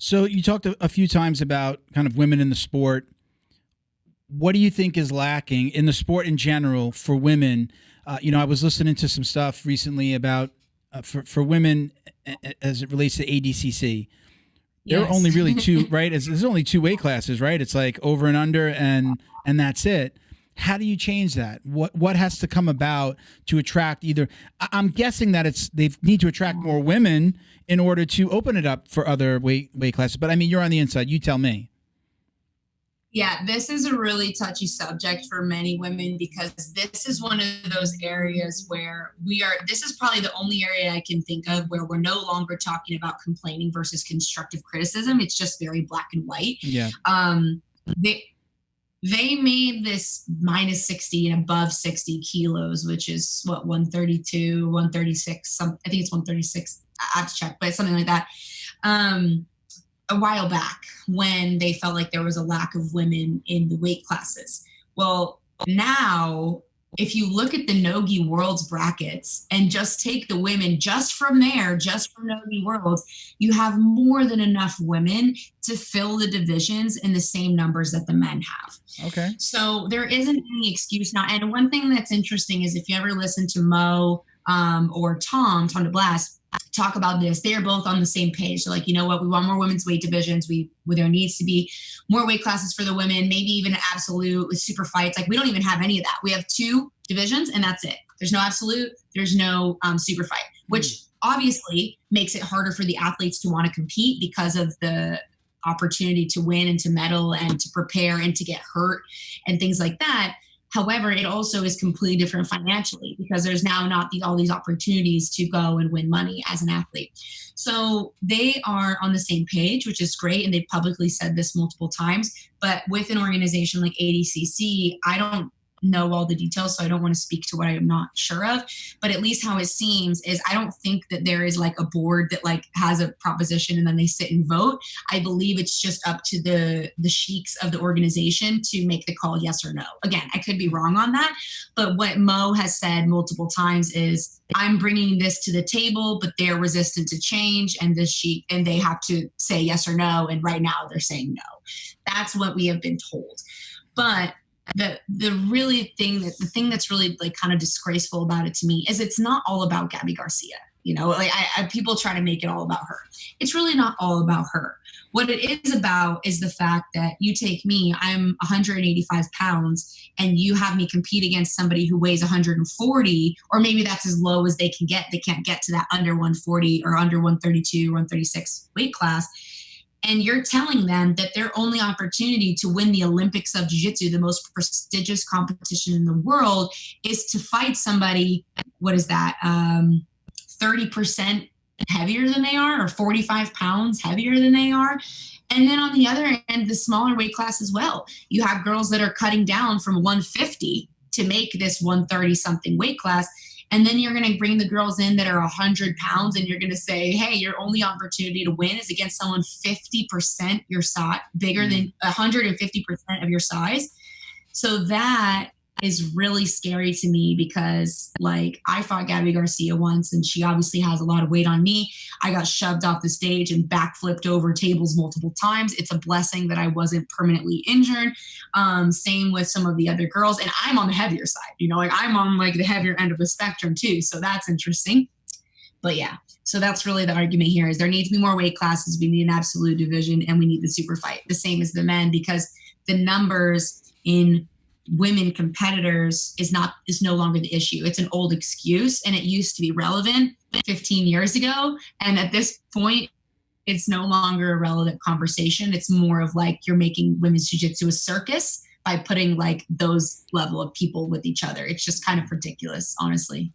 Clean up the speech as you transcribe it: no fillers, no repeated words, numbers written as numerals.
So you talked a few times about kind of women in the sport. What do you think is lacking in the sport in general for women? I was listening to some stuff recently about for women as it relates to ADCC. There are Yes. only really two, right? There's only two weight classes, right? It's like over and under, and that's it. How do you change that? What has to come about to attract either? I'm guessing that they need to attract more women in order to open it up for other weight classes. But I mean, you're on the inside. You tell me. Yeah, this is a really touchy subject for many women because this is one of those areas where this is probably the only area I can think of where we're no longer talking about complaining versus constructive criticism. It's just very black and white. Yeah. They made this minus 60 and above 60 kilos, which is what, 132, 136, I think it's 136. I have to check, but something like that. A while back when they felt like there was a lack of women in the weight classes. Well, now, if you look at the Nogi Worlds brackets and just take the women just from there, just from Nogi Worlds, you have more than enough women to fill the divisions in the same numbers that the men have. Okay. So there isn't any excuse now. And one thing that's interesting is if you ever listen to Mo or Tom DeBlas, talk about this, they are both on the same page. They're like, you know what, we want more women's weight divisions. There needs to be more weight classes for the women, maybe even an absolute with super fights. Like we don't even have any of that. We have two divisions and that's it. There's no absolute, there's no super fight, which obviously makes it harder for the athletes to want to compete because of the opportunity to win and to medal and to prepare and to get hurt and things like that. However, it also is completely different financially because there's now not all these opportunities to go and win money as an athlete. So they are on the same page, which is great. And they've publicly said this multiple times. But with an organization like ADCC, I don't know all the details, so I don't want to speak to what I am not sure of. But at least how it seems is I don't think that there is like a board that like has a proposition and then they sit and vote. I believe it's just up to the sheiks of the organization to make the call yes or no. Again, I could be wrong on that, but what Mo has said multiple times is I'm bringing this to the table, but they're resistant to change and the sheik and they have to say yes or no. And right now they're saying no. That's what we have been told. But the thing that's really like kind of disgraceful about it to me is it's not all about Gabby Garcia. You know, like people try to make it all about her. It's really not all about her. What it is about is the fact that you take me, I'm 185 pounds, and you have me compete against somebody who weighs 140, or maybe that's as low as they can get. They can't get to that under 140 or under 132, 136 weight class. And you're telling them that their only opportunity to win the Olympics of Jiu-Jitsu, the most prestigious competition in the world, is to fight somebody, what is that, 30% heavier than they are, or 45 pounds heavier than they are. And then on the other end, the smaller weight class as well. You have girls that are cutting down from 150 to make this 130-something weight class. And then you're going to bring the girls in that are 100 pounds and you're going to say, hey, your only opportunity to win is against someone 50% your size, bigger than 150% of your size. So that is really scary to me because like I fought Gabby Garcia once and she obviously has a lot of weight on me. I got shoved off the stage and backflipped over tables multiple times. It's a blessing that I wasn't permanently injured. Same with some of the other girls. And I'm on the heavier side, you know, like I'm on like the heavier end of the spectrum too. So that's interesting. But yeah, so that's really the argument here is there needs to be more weight classes. We need an absolute division and we need the super fight, the same as the men, because the numbers in women competitors is no longer the issue. It's an old excuse and it used to be relevant 15 years ago. And at this point, it's no longer a relevant conversation. It's more of like you're making women's jiu-jitsu a circus by putting like those level of people with each other. It's just kind of ridiculous, honestly.